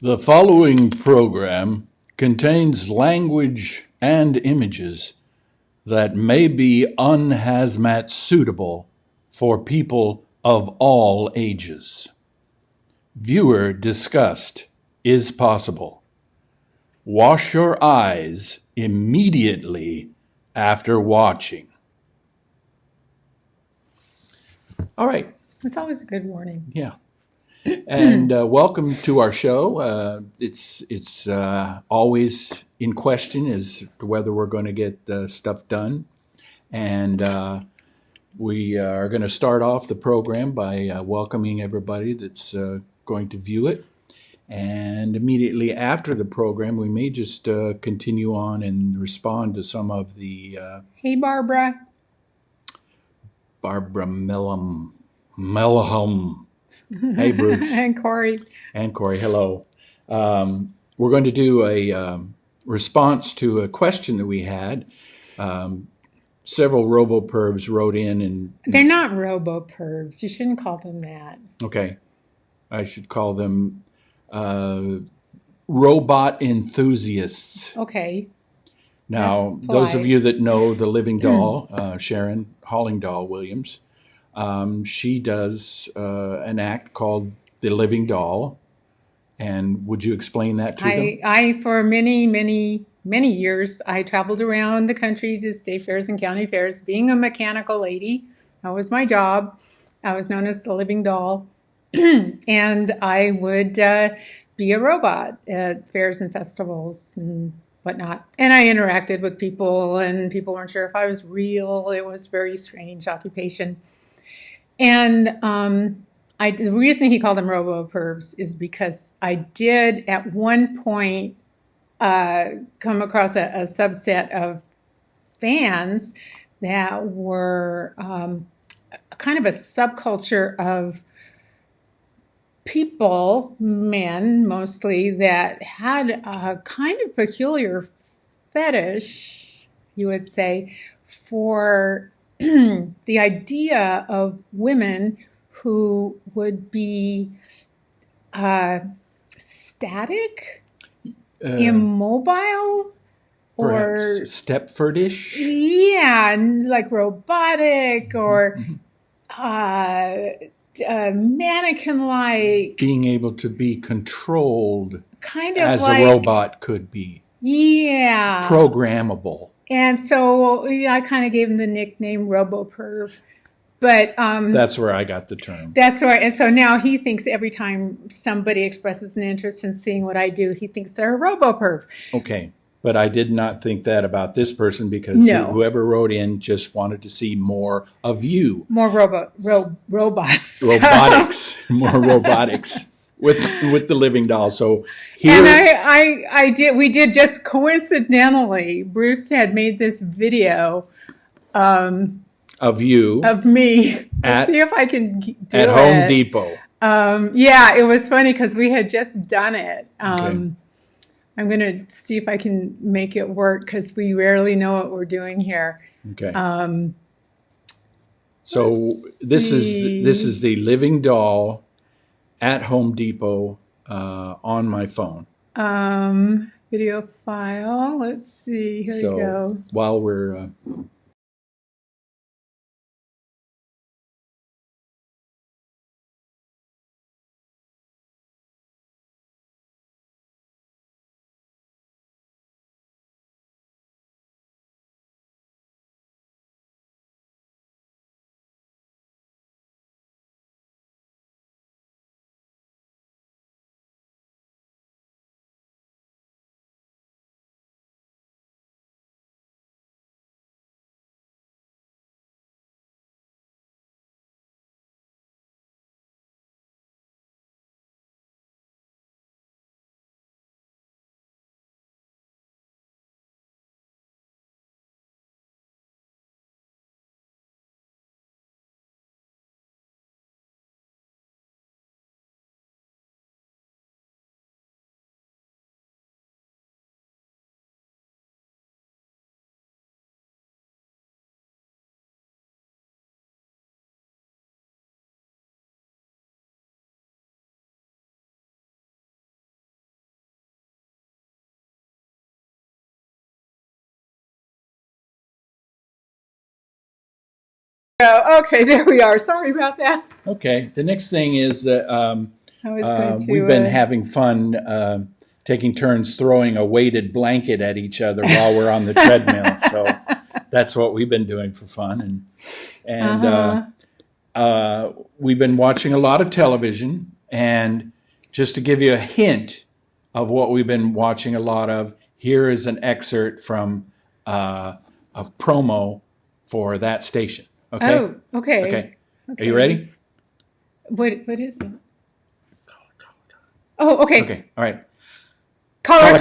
The following program contains language and images that may be unhazmat suitable for people of all ages. Viewer disgust is possible. Wash your eyes immediately after watching. All right. It's always a good warning. Yeah. And welcome to our show. It's always in question as to whether we're going to get stuff done. And we are going to start off the program by welcoming everybody that's going to view it. And immediately after the program, we may just continue on and respond to some of the Hey, Barbara. Barbara Mellahum. Hey, Bruce. And Corey. And Corey, hello. We're going to do a response to a question that we had. Several robo-pervs wrote in and... They're not robo-pervs. You shouldn't call them that. Okay. I should call them robot enthusiasts. Okay. Now, those of you that know the living doll, Sharon Hollingdall Williams, she does an act called The Living Doll. And would you explain that to them? For many years, I traveled around the country to state fairs and county fairs, being a mechanical lady. That was my job. I was known as the living doll. And I would be a robot at fairs and festivals and whatnot. And I interacted with people, and people weren't sure if I was real. It was a very strange occupation. And the reason he called them robo-pervs is because I did at one point come across a subset of fans that were kind of a subculture of people, men mostly, that had a kind of peculiar fetish, you would say, for the idea of women who would be static, immobile, or Stepfordish? Yeah, like robotic or mannequin-like. Being able to be controlled kind of as like a robot could be. Yeah. Programmable. And so I kind of gave him the nickname RoboPerv. But that's where I got the term. That's right. And so now he thinks every time somebody expresses an interest in seeing what I do, he thinks they're a RoboPerv. Okay. But I did not think that about this person because whoever wrote in just wanted to see more of you. More robots. Robotics. More robotics with the living doll. So here... And we did just coincidentally, Bruce had made this video of you. Of me. Let's see if I can do it. At Home Depot. Yeah, it was funny because we had just done it. Okay. I'm going to see if I can make it work because we rarely know what we're doing here. Okay. So this is the living doll at Home Depot on my phone. Video file. Let's see. Here we go. While we're Oh, okay, there we are. Sorry about that. Okay. The next thing is that I was going to. we've been having fun taking turns throwing a weighted blanket at each other while we're on the treadmill. So that's what we've been doing for fun, and we've been watching a lot of television. And just to give you a hint of what we've been watching a lot of, here is an excerpt from a promo for that station. Okay. Oh, okay. Okay. Are you ready? What is it? Oh, okay. Okay. All right. Collar.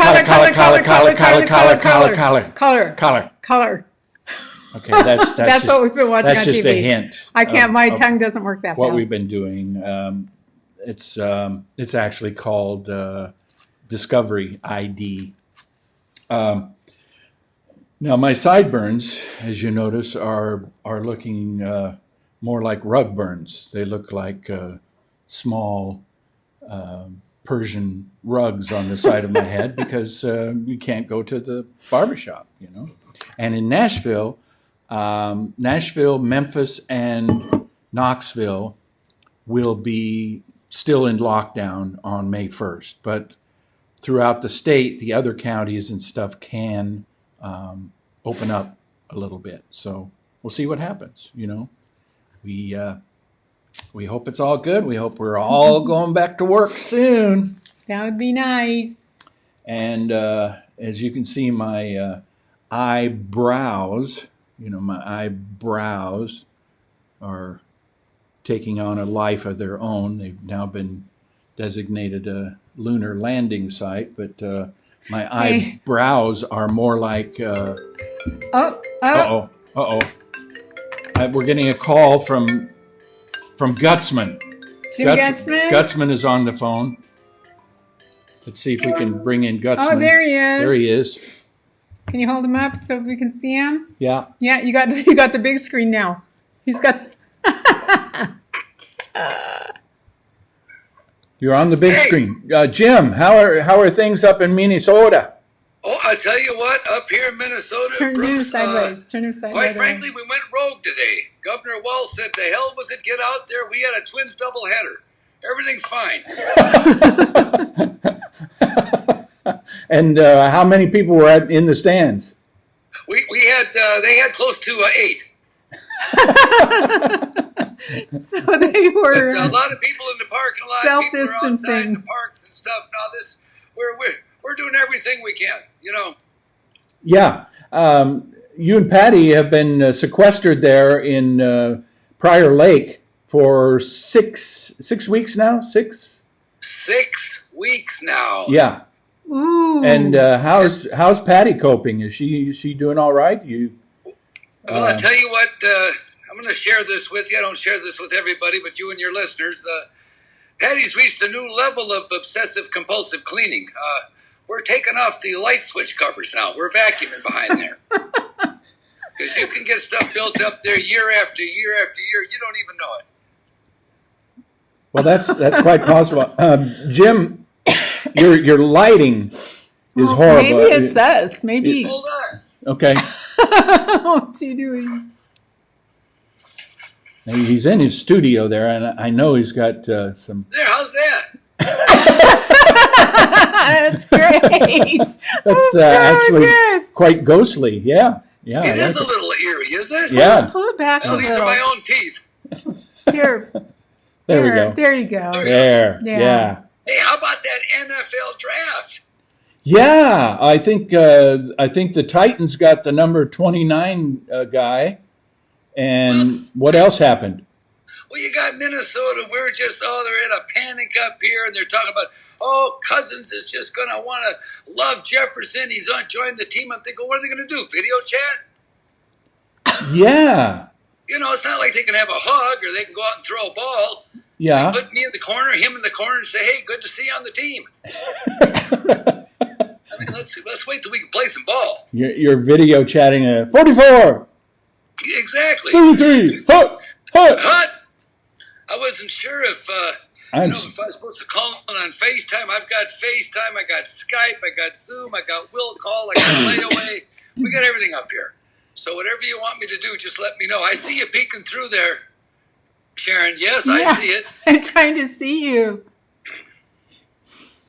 Okay, that's That's just, what we've been watching that's on just TV. a hint. I can't. of- My of tongue doesn't work that what fast. we've been doing. It's actually called Discovery ID. Now my sideburns, as you notice, are looking more like rug burns. They look like small Persian rugs on the side of my head because you can't go to the barbershop, And in Nashville, Memphis, and Knoxville will be still in lockdown on May 1st. But throughout the state, the other counties and stuff can open up a little bit. So we'll see what happens, We hope it's all good. We hope we're all going back to work soon. That would be nice. And as you can see, my eyebrows, my eyebrows are taking on a life of their own. They've now been designated a lunar landing site, but my eyebrows are more like... Uh-oh. We're getting a call from Gutzman. Jim Gutzman? Gutzman is on the phone. Let's see if we can bring in Gutzman. Oh, there he is. There he is. Can you hold him up so we can see him? Yeah. Yeah, you got the big screen now. He's got... You're on the big screen. Jim, how are things up in Minnesota? Oh, I tell you what, up here in Minnesota, Turn him Bruce, sideways. Turn him sideways. quite frankly, we went rogue today. Governor Walz said, "The hell with it, get out there." We had a Twins doubleheader. Everything's fine. And how many people were in the stands? We had they had close to 8. So they were But a lot of people in the parking lot, people were outside self-distancing. in the parks and stuff. Now we're doing everything we can, Yeah. You and Patty have been sequestered there in Prior Lake for six weeks now? 6? 6 weeks now. Yeah. Ooh. And how's Patty coping? Is she doing all right? Well, I tell you what, I'm going to share this with you. I don't share this with everybody, but you and your listeners. Patty's reached a new level of obsessive-compulsive cleaning. We're taking off the light switch covers now. We're vacuuming behind there. Because you can get stuff built up there year after year after year. You don't even know it. Well, that's quite possible. Jim, your lighting is horrible. Maybe it's us. Maybe. Hold on. Okay. What's he doing? He's in his studio there, and I know he's got some... There, how's that? That's great. That's actually quite ghostly. Yeah. It is a little eerie, isn't it? Yeah. Pull it back a These are little. my own teeth. Here. There we go. There you go. There. Yeah. Hey, how about that NFL draft? Yeah. I think the Titans got the number 29 guy. And what else happened? Well, you got Minnesota. They're in a panic up here, and they're talking about, Cousins is just going to want to love Jefferson. He's going to join the team. I'm thinking, what are they going to do, video chat? Yeah. It's not like they can have a hug or they can go out and throw a ball. Yeah. They put me in the corner, him in the corner, and say, hey, good to see you on the team. I mean, let's wait till we can play some ball. You're video chatting at 44. Exactly. 33. Hut. Hut. I wasn't sure if I'm if I was supposed to call on FaceTime. I've got FaceTime, I got Skype, I got Zoom, I got Will Call, I got Layaway. We got everything up here. So whatever you want me to do, just let me know. I see you peeking through there, Sharon. Yes, I see it. I'm trying to see you.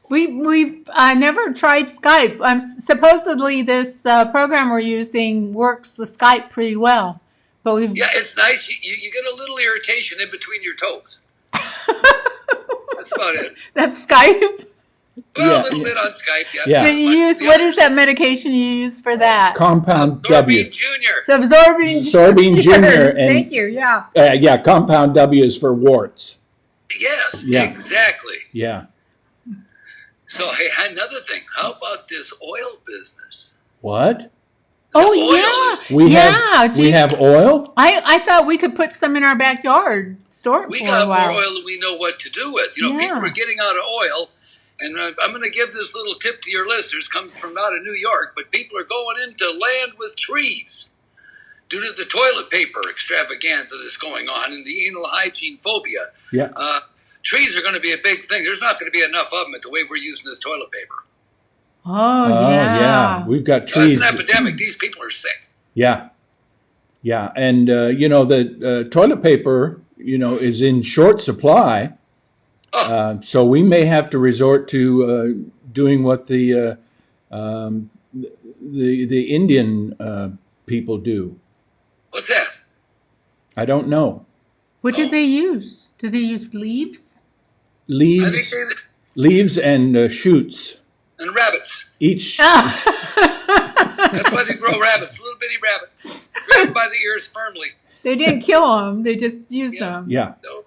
We've never tried Skype. Supposedly this program we're using works with Skype pretty well. But yeah, it's nice. You get a little irritation in between your toes. That's about it. That's Skype? Well, a little bit on Skype, yeah. What is that medication you use for that? Compound W. Absorbing Junior. Thank you, yeah, Compound W is for warts. Yes, exactly. Yeah. So, hey, another thing. How about this oil business? What? We have oil? I thought we could put some in our backyard, store it for a while. We got more oil than we know what to do with. You know, people are getting out of oil. And I'm going to give this little tip to your listeners. Comes from not in New York, but people are going into land with trees due to the toilet paper extravaganza that's going on and the anal hygiene phobia. Yeah. Trees are going to be a big thing. There's not going to be enough of them at the way we're using this toilet paper. Oh yeah. We've got trees. It's an epidemic. These people are sick. Yeah. Yeah. And, the toilet paper, is in short supply. So we may have to resort to doing what the Indian people do. What's that? I don't know. What did they use? Do they use leaves? Leaves and shoots. And rabbits. Each. That's why they grow rabbits. Little bitty rabbit. Grab them by the ears firmly. They didn't kill them. They just used them. Yeah. No.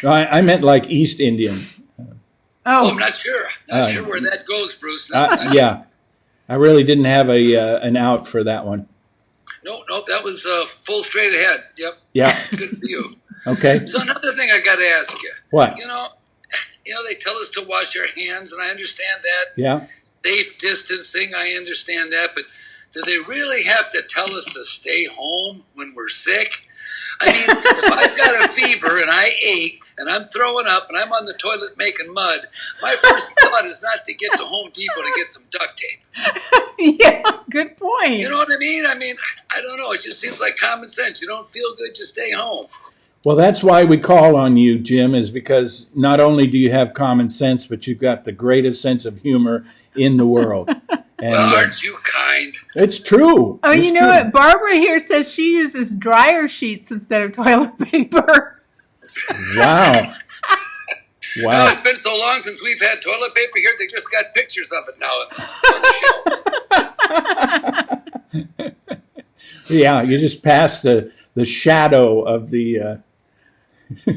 I meant like East Indian. I'm not sure. Not sure where that goes, Bruce. Yeah. I really didn't have an out for that one. No, that was full straight ahead. Yep. Yeah. Good for you. Okay. So another thing I got to ask you. What? They tell us to wash our hands, and I understand that. Yeah. Safe distancing, I understand that, but do they really have to tell us to stay home when we're sick? I mean, if I've got a fever and I ache and I'm throwing up and I'm on the toilet making mud, my first thought is not to get to Home Depot to get some duct tape. Yeah, good point. You know what I mean? I don't know. It just seems like common sense. You don't feel good, just stay home. Well, that's why we call on you, Jim, is because not only do you have common sense, but you've got the greatest sense of humor in the world. And, aren't you kind? It's true. Oh, you know what? Barbara here says she uses dryer sheets instead of toilet paper. Wow. Wow. It's been so long since we've had toilet paper here, they just got pictures of it now on the shelves. Yeah, you just passed the shadow of the... Yeah,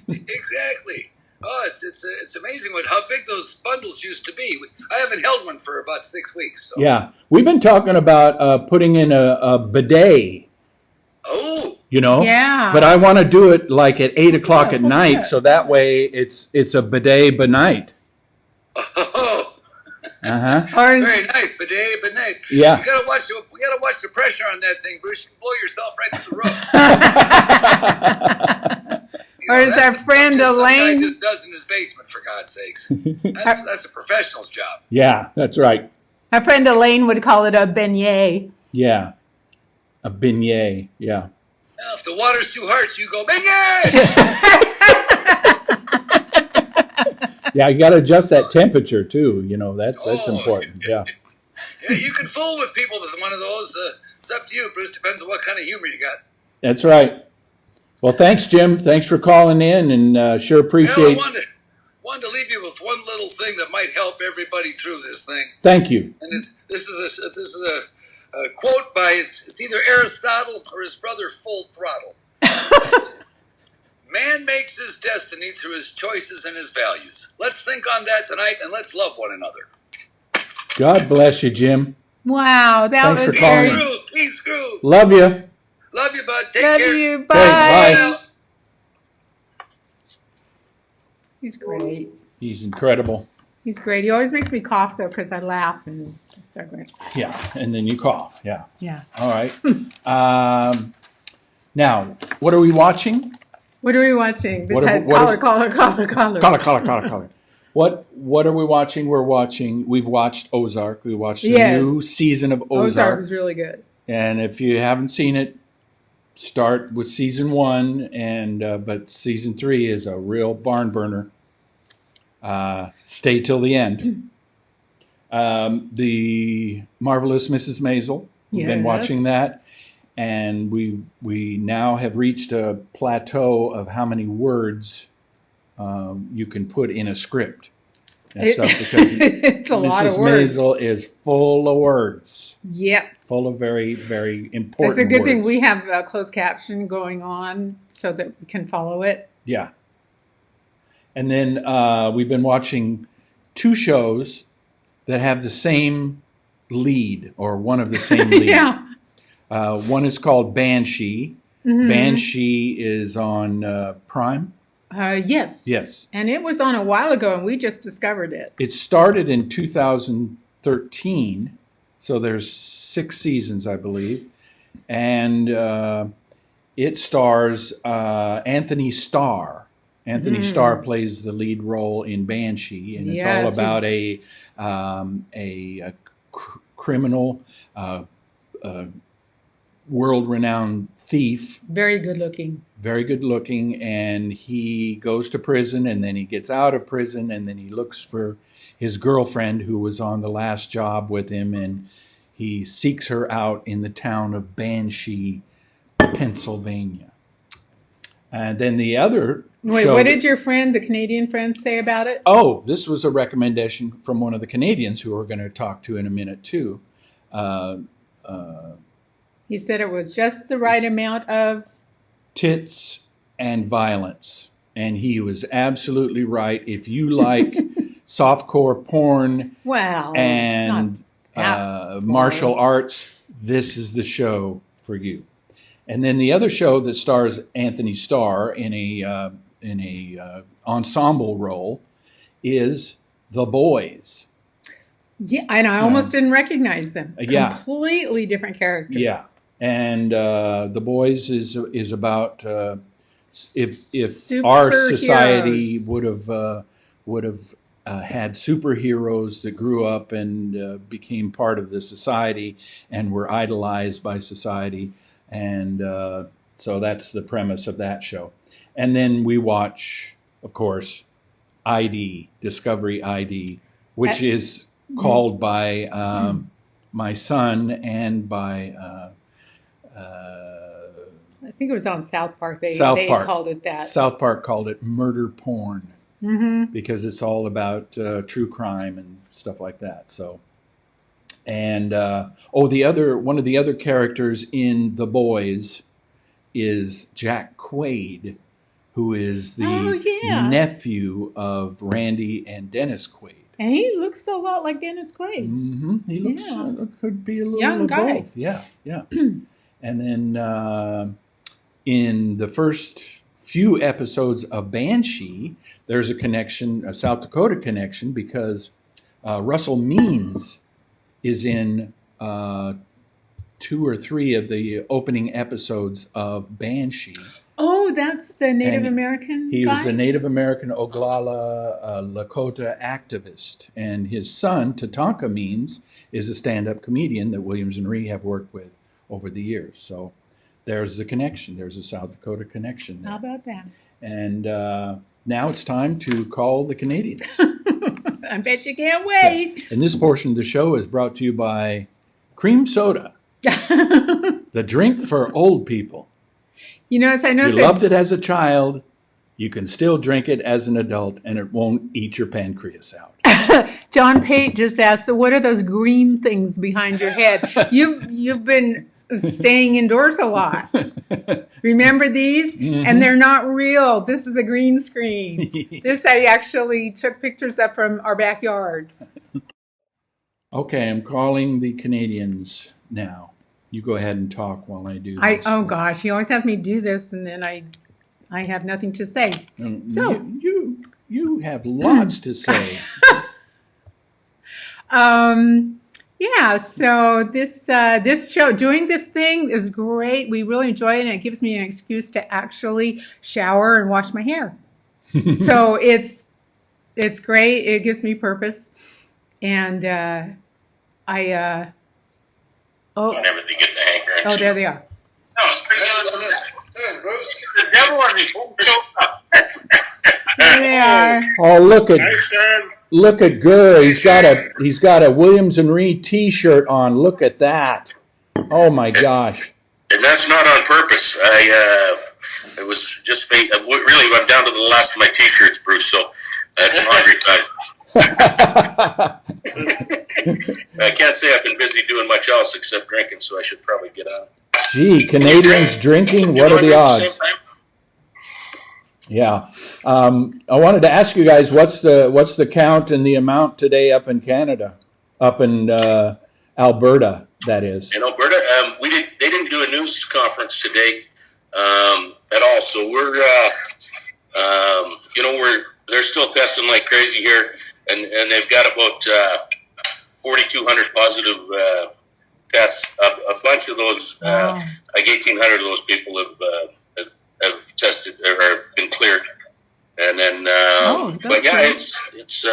exactly. Oh, it's amazing how big those bundles used to be. I haven't held one for about 6 weeks. So. Yeah, we've been talking about putting in a bidet. Oh, yeah. But I want to do it like at 8 o'clock at night, so that way it's a bidet night. Oh. Uh-huh. Very nice, bidet night. Yeah. We gotta watch the pressure on that thing, Bruce. You can blow yourself right through the roof. Or is our friend Elaine? Some guy just does in his basement, for God's sakes. That's a professional's job. Yeah, that's right. Our friend Elaine would call it a beignet. Yeah, a beignet. Yeah. Now, if the water's too harsh, you go beignet. Yeah, you got to adjust that temperature too. That's important. Yeah. Yeah, you can fool with people with one of those. It's up to you, Bruce. Depends on what kind of humor you got. That's right. Well, thanks, Jim. Thanks for calling in, and sure appreciate. Well, I wanted to leave you with one little thing that might help everybody through this thing. Thank you. And this is a quote by it's either Aristotle or his brother Full Throttle. Man makes his destiny through his choices and his values. Let's think on that tonight, and let's love one another. God bless you, Jim. Wow, that Thanks was for calling. Peace, groove. Love you. Love you, bud. Take Love care. you. Bye. Bye. He's great. He's incredible. He's great. He always makes me cough, though, because I laugh and I start going. Yeah, and then you cough. Yeah. Yeah. All right. Now, what are we watching? What are we watching besides what collar? Collar. What are we watching? We've watched Ozark. We watched the Yes. new season of Ozark Ozark. was really good. And if you haven't seen it, start with season 1, but season 3 is a real barn burner. Stay till the end. The Marvelous Mrs. Maisel. We've been watching that, and we now have reached a plateau of how many words you can put in a script and stuff, because it's a lot of Mrs. words. Maisel is full of words. Yep. Full of very, very important It's a good words. thing we have a closed caption going on so that we can follow it. Yeah. And then we've been watching 2 shows that have the same lead, or one of the same leads. Yeah. One is called Banshee. Mm-hmm. Banshee is on Prime. Yes. Yes. And it was on a while ago, and we just discovered it. It started in 2013, so there's 6 seasons, I believe. And it stars Anthony Starr. Anthony Starr plays the lead role in Banshee, and it's all about a criminal, world-renowned thief. Very good looking. Very good looking, and he goes to prison, and then he gets out of prison, and then he looks for his girlfriend who was on the last job with him, and he seeks her out in the town of Banshee, Pennsylvania. And then the other show... What did your friend, the Canadian friend, say about it? Oh, this was a recommendation from one of the Canadians who we're going to talk to in a minute, too. He said it was just the right amount of... tits and violence. And he was absolutely right. If you like softcore porn and martial arts, this is the show for you. And then the other show that stars Anthony Starr in a ensemble role is The Boys. Yeah, and I almost didn't recognize them. Yeah. Completely different character. Yeah. And The Boys is about if our society would have had superheroes that grew up and became part of the society and were idolized by society, and so that's the premise of that show. And then we watch, of course, Discovery ID, which is called by my son and by. I think it was on South Park. They called it that. South Park called it murder porn because it's all about true crime and stuff like that. So, and one of the other characters in The Boys is Jack Quaid, who is the nephew of Randy and Dennis Quaid. And he looks a lot like Dennis Quaid. Mm-hmm. He looks could be a little young of guy. Both. Yeah. And then in the first few episodes of Banshee, there's a South Dakota connection, because Russell Means is in 2 or 3 of the opening episodes of Banshee. Oh, that's the Native American guy? He was a Native American Oglala Lakota activist. And his son, Tatanka Means, is a stand-up comedian that Williams and Rhee have worked with over the years. So there's the connection. There's a South Dakota connection there. How about that? And now it's time to call the Canadians. I bet you can't wait. Yeah. And this portion of the show is brought to you by Cream Soda, the drink for old people. You notice you loved it as a child, you can still drink it as an adult, and it won't eat your pancreas out. John Pate just asked, so what are those green things behind your head? You've been staying indoors a lot. Remember these? Mm-hmm. And they're not real. This is a green screen. This I actually took pictures of from our backyard. Okay, I'm calling the Canadians now. You go ahead and talk while I do this. Gosh, he always has me do this, and then I have nothing to say. So you have lots to say. Yeah, so this show, doing this thing is great. We really enjoy it, and it gives me an excuse to actually shower and wash my hair. So it's It's great. It gives me purpose. And Don't ever get the hankering. oh, there they are. No, it's pretty good. Bruce. The devil on me. There they are. Oh, look Nice, Sharon. at Gurr. He's got a Williams and Reed T-shirt on. Look at that. Oh my gosh. And that's not on purpose. It was just fate. Really, I'm down to the last of my T-shirts, Bruce. So that's laundry time. I can't say I've been busy doing much else except drinking, so I should probably get on. Gee, Canadians drinking. What are the odds? Yeah. I wanted to ask you guys, what's the count and the amount today up in Canada, up in Alberta, that is. In Alberta, they didn't do a news conference today at all. So they're still testing like crazy here, and they've got about 4,200 positive tests. A bunch of those, like 1,800 of those people have tested or been cleared. And then, but yeah, it's.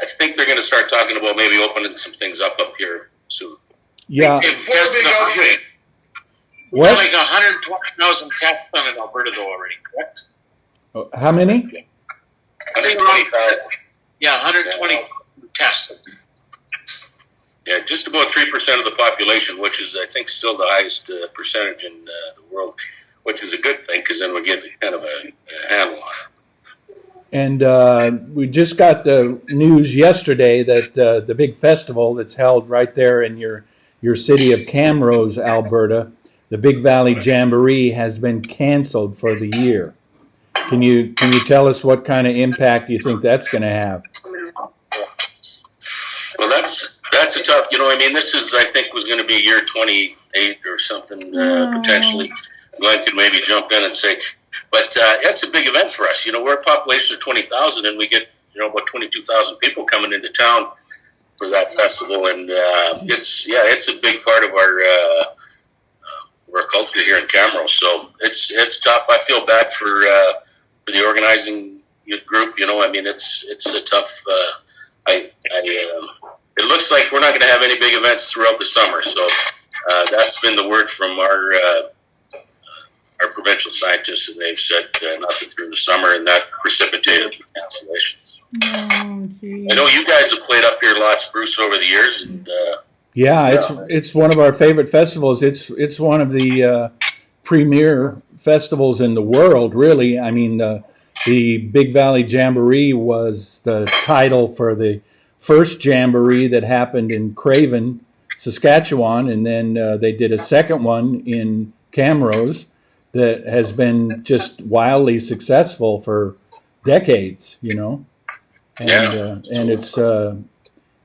I think they're going to start talking about maybe opening some things up here soon. Yeah. It's just What? like 120,000 tests done in Alberta though already, correct? How many? 125. Yeah, 120 tests. Yeah, just about 3% of the population, which is, I think, still the highest percentage in the world, which is a good thing because then we get kind of a handle on it. And we just got the news yesterday that the big festival that's held right there in your city of Camrose, Alberta, the Big Valley Jamboree, has been canceled for the year. Can you tell us what kind of impact you think that's going to have? Well, that's a tough. This I think was going to be year 28 or something potentially. Glenn could maybe jump in and say. But that's a big event for us. We're a population of 20,000, and we get about 22,000 people coming into town for that festival, and it's a big part of our culture here in Camrose. So it's tough. I feel bad for the organizing group. It's a tough. It looks like we're not going to have any big events throughout the summer. So that's been the word from our provincial scientists, and they've said nothing through the summer, and that precipitated the cancellations. I know you guys have played up here lots, Bruce, over the years. And, it's one of our favorite festivals. It's one of the premier festivals in the world, really. I mean, the Big Valley Jamboree was the title for the first jamboree that happened in Craven, Saskatchewan, and then they did a second one in Camrose that has been just wildly successful for decades, and it's a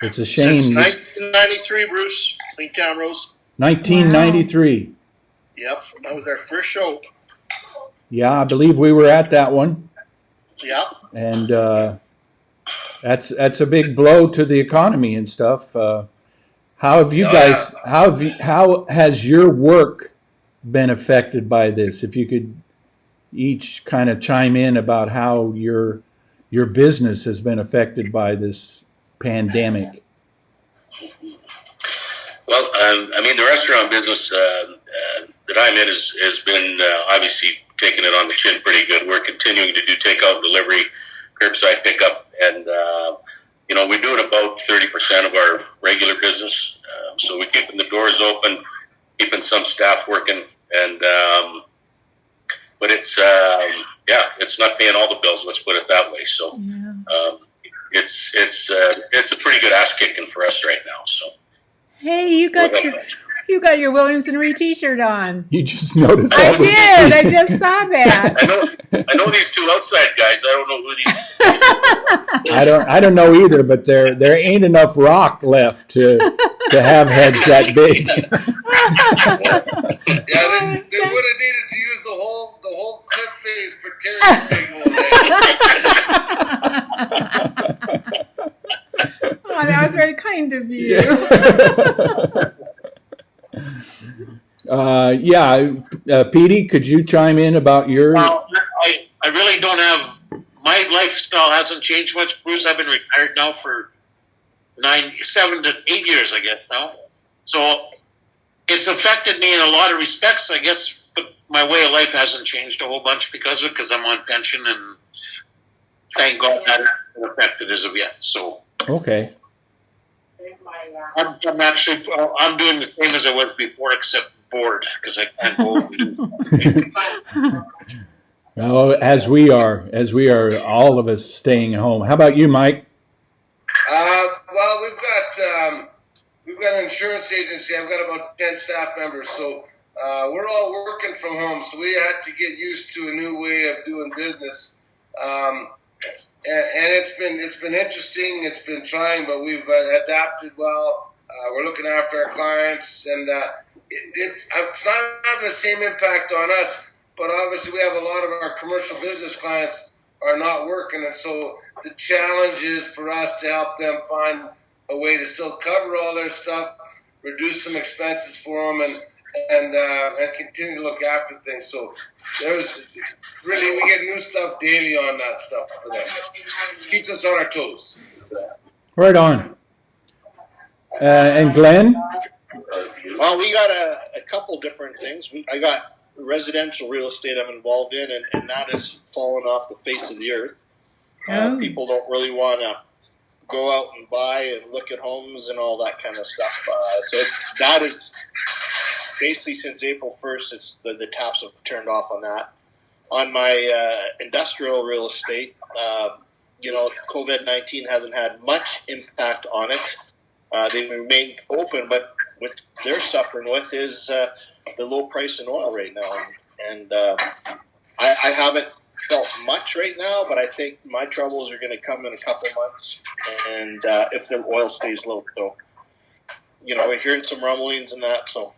shame. Since 1993, Bruce, in Camrose. 1993. Yep, that was our first show. Yeah, I believe we were at that one. Yep. And that's a big blow to the economy and stuff. How have you guys? How has your work been affected by this? If you could each kind of chime in about how your business has been affected by this pandemic. Well, the restaurant business that I'm in has been obviously taking it on the chin pretty good. We're continuing to do takeout and delivery, curbside pickup, and we're doing about 30% of our regular business. So we're keeping the doors open, keeping some staff working. And but it's not paying all the bills. Let's put it that way. So it's a pretty good ass kicking for us right now. So hey, you got your Williams and Reed T-shirt on. You just noticed that? I did. I just saw that. I know these two outside guys. I don't know who these are. I don't know either. But there ain't enough rock left to have heads that big. Yeah, they would have needed to use the whole clip face for Terry's big old head. Oh, that was very kind of you. Petey, could you chime in about your? Well, I really don't have my lifestyle hasn't changed much, Bruce. I've been retired now for 7 to 8 years, I guess now. So it's affected me in a lot of respects, I guess, but my way of life hasn't changed a whole bunch because of it, because I'm on pension, and thank God that hasn't affected as of yet. So Okay. I'm doing the same as I was before, except bored, because I can't go and do Well, as we are, all of us staying home. How about you, Mike? Well, we've got an insurance agency. I've got about 10 staff members, so we're all working from home. So we had to get used to a new way of doing business, and it's been interesting. It's been trying, but we've adapted well. We're looking after our clients, and it's not having the same impact on us. But obviously, we have a lot of our commercial business clients are not working, and so the challenge is for us to help them find a way to still cover all their stuff, reduce some expenses for them, and continue to look after things. So we get new stuff daily on that stuff for them. Keeps us on our toes. Right on. And Glenn? Well, we got a couple different things. I got residential real estate I'm involved in, and that has fallen off the face of the earth. People don't really want to go out and buy and look at homes and all that kind of stuff. So that is basically since April 1st, it's the taps have turned off on that. On my industrial real estate, COVID-19 hasn't had much impact on it. They remain open, but what they're suffering with is the low price in oil right now. And I haven't felt much right now, but I think my troubles are going to come in a couple months, and if the oil stays low. So, we're hearing some rumblings and that. So,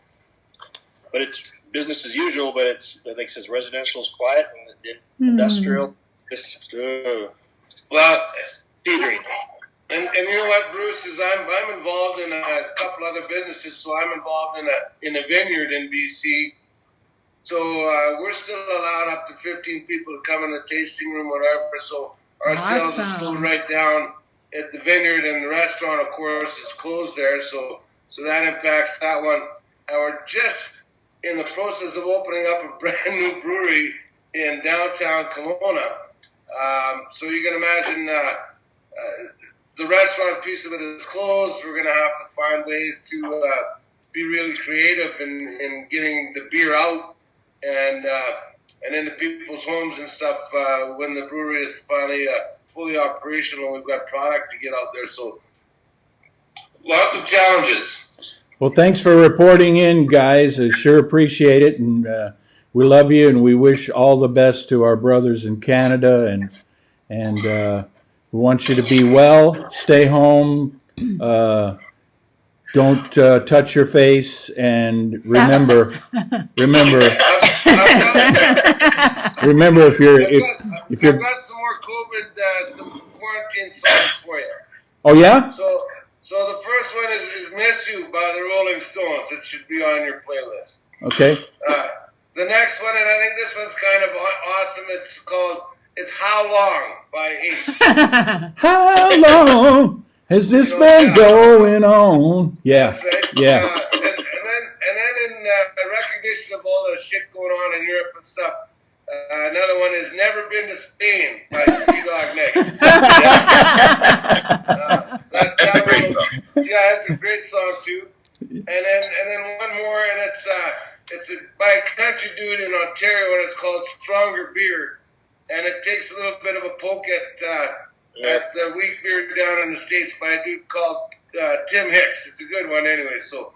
but it's business as usual. But it's, like it says, residential's quiet, and industrial is well, teetering. And you know what, Bruce, is I'm involved in a couple other businesses. So I'm involved in a vineyard in BC. So we're still allowed up to 15 people to come in the tasting room, whatever. So our sales are slowed right down at the vineyard, and the restaurant, of course, is closed there. So that impacts that one. And we're just in the process of opening up a brand new brewery in downtown Kelowna. So you can imagine the restaurant piece of it is closed. We're going to have to find ways to be really creative in getting the beer out and into people's homes and stuff when the brewery is finally fully operational. We've got product to get out there, so lots of challenges. Well, thanks for reporting in, guys. I sure appreciate it, and we love you, and we wish all the best to our brothers in Canada, and we want you to be well, stay home, don't touch your face, and remember, if you're I've got some more COVID, some quarantine songs for you. Oh yeah. So the first one is "Miss You" by the Rolling Stones. It should be on your playlist. Okay. The next one, and I think this one's kind of awesome. It's called "How Long" by H. How long has this been going on? Yeah. That's right. Yeah. And then in recognition of all the shit going on in Europe and stuff, another one is "Never Been to Spain" by Three Dog Nick. That's a great song. Yeah, it's a great song too. And then one more, and it's by a country dude in Ontario, and it's called "Stronger Beer." And it takes a little bit of a poke at the weak beer down in the States by a dude called Tim Hicks. It's a good one anyway. So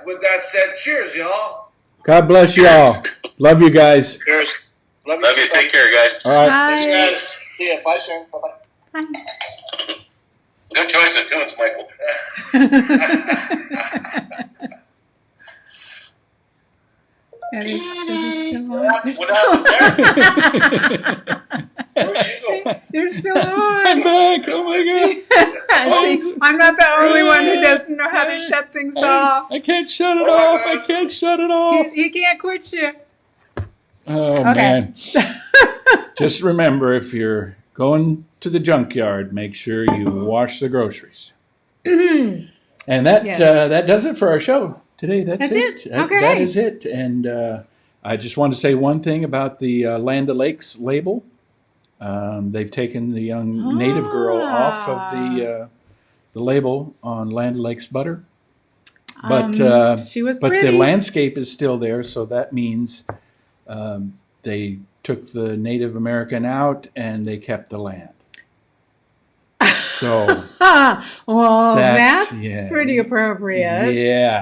with that said, cheers, y'all. God bless you all. Love you guys. Cheers. Love you. Take care, guys. All right. Bye. Guys. See ya. Bye, Sharon. Bye-bye. Good choice of tunes, Michael. That is still on. What happened there? Where'd you go? They're still on. I'm back. Oh my God. See, I'm not the only one who doesn't know how to shut things off. I can't shut it off. I can't shut it off. He can't quit you. Oh Okay. man. Just remember, if you're going to the junkyard, make sure you wash the groceries. And that that does it for our show today. That's it. Okay. That is it. And I just want to say one thing about the Land O'Lakes label. They've taken the young native girl off of the label on Land O'Lakes butter. But she was but pretty. the landscape is still there, so that means they took the Native American out and they kept the land. So well, that's pretty appropriate. Yeah.